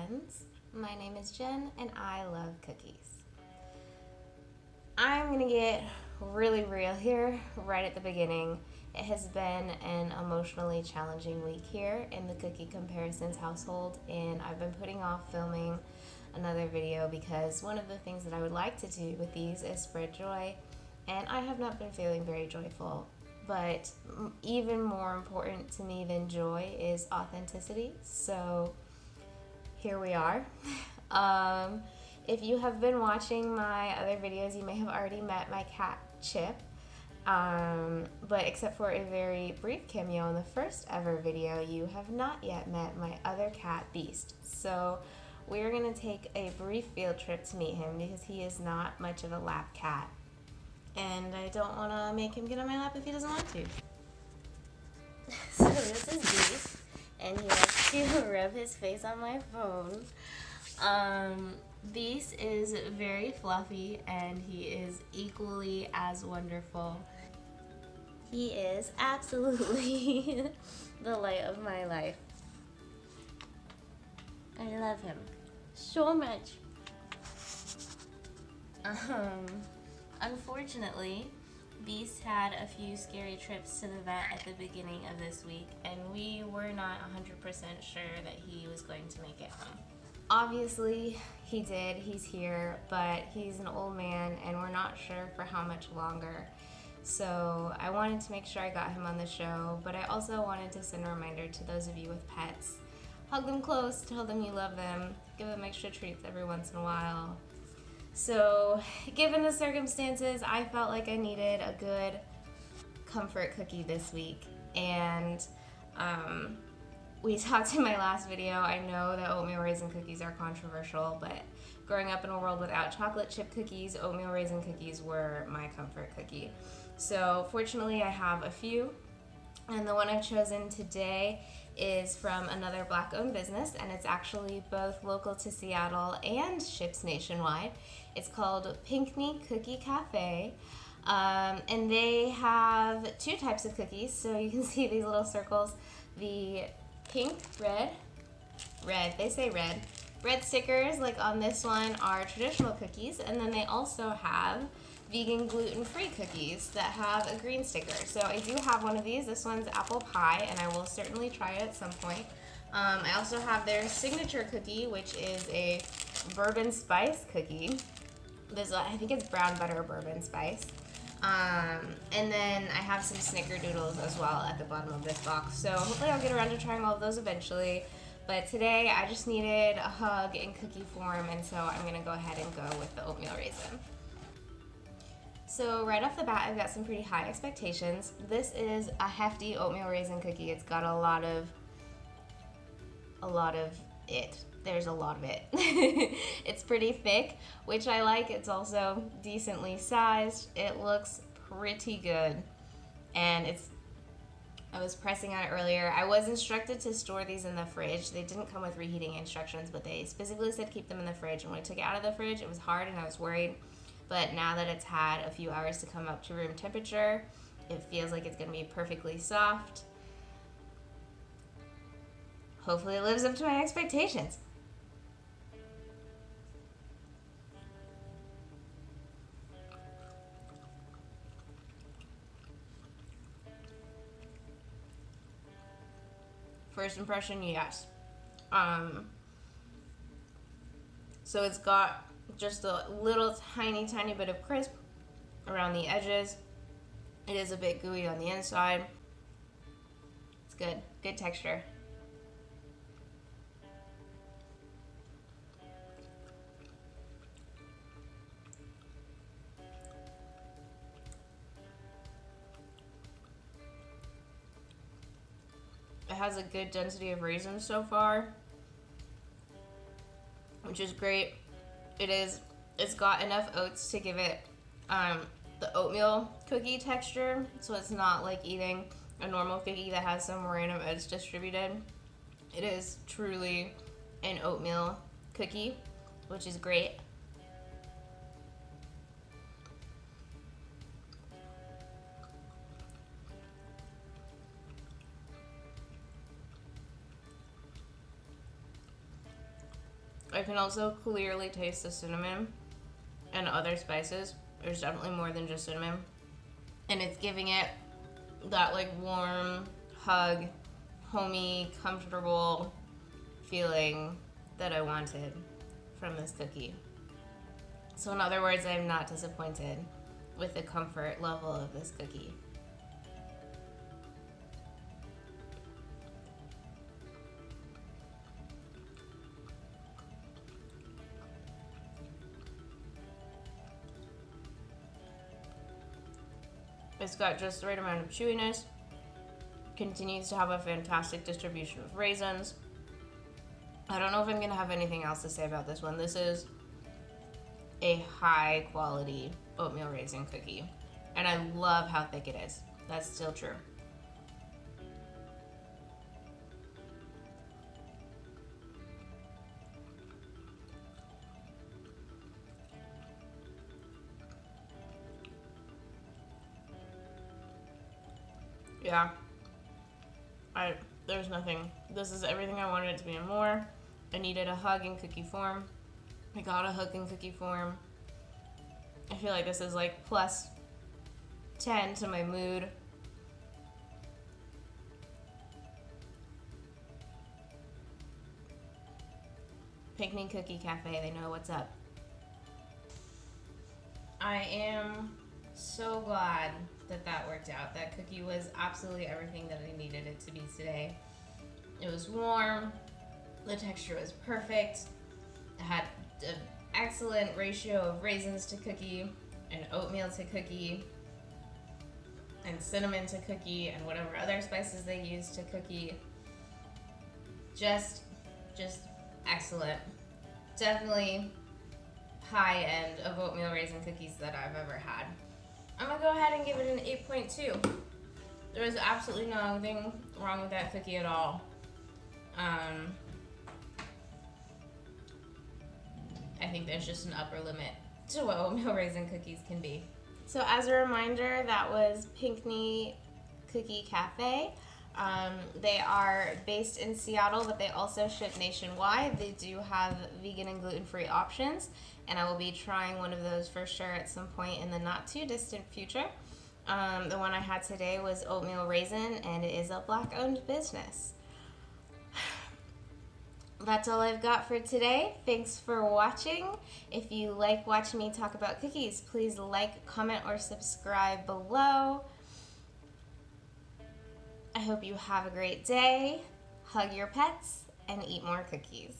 friends. My name is Jen and I love cookies. I'm gonna get really real here right at the beginning. It has been an emotionally challenging week here in the Cookie Comparisons household, and I've been putting off filming another video because one of the things that I would like to do with these is spread joy, and I have not been feeling very joyful. But even more important to me than joy is authenticity. So here we are. If you have been watching my other videos, you may have already met my cat Chip. But except for a very brief cameo in the first ever video, you have not yet met my other cat Beast. So we're gonna take a brief field trip to meet him because he is not much of a lap cat. And I don't want to make him get on my lap if he doesn't want to. So this is Beast, and he likes to rub his face on my phone. Beast is very fluffy, and he is equally as wonderful. He is absolutely the light of my life. I love him so much. Unfortunately, Beast had a few scary trips to the vet at the beginning of this week, and we were not 100% sure that he was going to make it home. Obviously, he did. He's here, but he's an old man, and we're not sure for how much longer. So I wanted to make sure I got him on the show, but I also wanted to send a reminder to those of you with pets. Hug them close, tell them you love them, give them extra treats every once in a while. So, given the circumstances, I felt like I needed a good comfort cookie this week. And we talked in my last video, I know that oatmeal raisin cookies are controversial, but growing up in a world without chocolate chip cookies, oatmeal raisin cookies were my comfort cookie. So, fortunately, I have a few. And the one I've chosen today is from another Black-owned business, and it's actually both local to Seattle and ships nationwide. It's called Pinckney Cookie Cafe, and they have two types of cookies. So you can see these little circles, the pink, red, they say red. Red stickers, like on this one, are traditional cookies, and then they also have vegan gluten-free cookies that have a green sticker. So I do have one of these. This one's apple pie, and I will certainly try it at some point. I also have their signature cookie, which is a bourbon spice cookie. I think it's brown butter bourbon spice. And then I have some snickerdoodles as well at the bottom of this box. So hopefully I'll get around to trying all of those eventually. But today I just needed a hug in cookie form, and so I'm gonna go ahead and go with the oatmeal raisin. So right off the bat, I've got some pretty high expectations. This is a hefty oatmeal raisin cookie. It's got a lot of it. There's a lot of it. It's pretty thick, which I like. It's also decently sized. It looks pretty good. And I was pressing on it earlier. I was instructed to store these in the fridge. They didn't come with reheating instructions, but they specifically said keep them in the fridge. And when I took it out of the fridge, it was hard and I was worried. But now that it's had a few hours to come up to room temperature, it feels like it's gonna be perfectly soft. Hopefully it lives up to my expectations. First impression, yes. So it's got just a little tiny bit of crisp around the edges. It is a bit gooey on the inside. It's good texture. It has a good density of raisins so far, which is great. It's got enough oats to give it the oatmeal cookie texture, so it's not like eating a normal cookie that has some random oats distributed. It is truly an oatmeal cookie, which is great. I can also clearly taste the cinnamon and other spices. There's definitely more than just cinnamon. And it's giving it that like warm hug, homey, comfortable feeling that I wanted from this cookie. So in other words, I'm not disappointed with the comfort level of this cookie. It's got just the right amount of chewiness. Continues to have a fantastic distribution of raisins. I don't know if I'm going to have anything else to say about this one. This is a high quality oatmeal raisin cookie. And I love how thick it is. That's still true. Yeah. There's nothing. This is everything I wanted it to be and more. I needed a hug in cookie form. I got a hug in cookie form. I feel like this is like plus 10 to my mood. Pinckney Cookie Cafe, they know what's up. I am so glad that worked out. That cookie was absolutely everything that I needed it to be today. It was warm, the texture was perfect, it had an excellent ratio of raisins to cookie, and oatmeal to cookie, and cinnamon to cookie, and whatever other spices they used to cookie. Just excellent. Definitely high end of oatmeal raisin cookies that I've ever had. I'm gonna go ahead and give it an 8.2. There was absolutely nothing wrong with that cookie at all. I think there's just an upper limit to what oatmeal raisin cookies can be. So as a reminder, that was Pinckney Cookie Cafe. They are based in Seattle, but they also ship nationwide. They do have vegan and gluten-free options, and I will be trying one of those for sure at some point in the not too distant future. The one I had today was Oatmeal Raisin, and it is a Black-owned business. That's all I've got for today. Thanks for watching. If you like watching me talk about cookies, please like, comment, or subscribe below. I hope you have a great day, hug your pets, and eat more cookies.